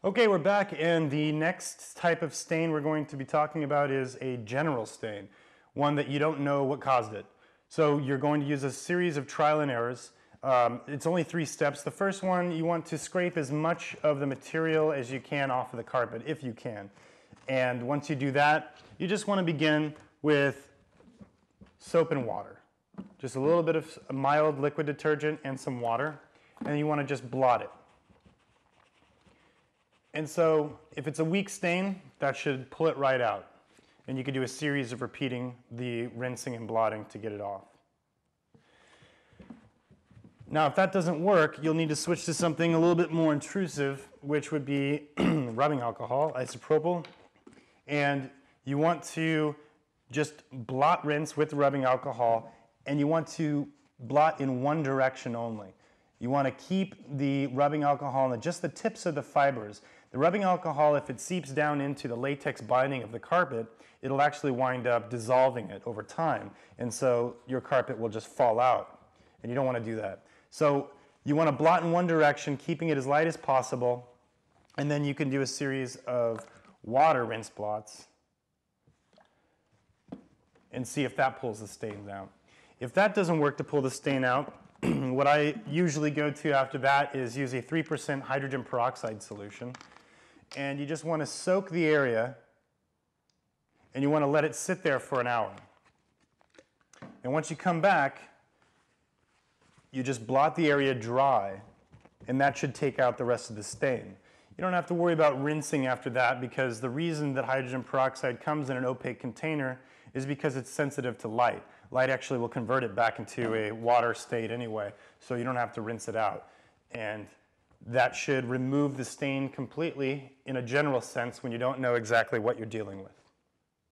Okay, we're back, and the next type of stain we're going to be talking about is a general stain, one that you don't know what caused it. So you're going to use a series of trial and errors. It's only 3 steps. The first one, you want to scrape as much of the material as you can off of the carpet, if you can. And once you do that, you just want to begin with soap and water. Just a little bit of mild liquid detergent and some water, and you want to just blot it. And so if it's a weak stain, that should pull it right out. And you could do a series of repeating the rinsing and blotting to get it off. Now, if that doesn't work, you'll need to switch to something a little bit more intrusive, which would be rubbing alcohol, isopropyl. And you want to just blot rinse with rubbing alcohol, and you want to blot in one direction only. You want to keep the rubbing alcohol on just the tips of the fibers. The rubbing alcohol, if it seeps down into the latex binding of the carpet, it'll actually wind up dissolving it over time. And so your carpet will just fall out. And you don't want to do that. So you want to blot in one direction, keeping it as light as possible. And then you can do a series of water rinse blots and see if that pulls the stain down. If that doesn't work to pull the stain out, what I usually go to after that is use a 3% hydrogen peroxide solution. And you just want to soak the area, and you want to let it sit there for an hour. And once you come back, you just blot the area dry, and that should take out the rest of the stain. You don't have to worry about rinsing after that, because the reason that hydrogen peroxide comes in an opaque container is because it's sensitive to light. Light actually will convert it back into a water state anyway, so you don't have to rinse it out. And that should remove the stain completely in a general sense when you don't know exactly what you're dealing with.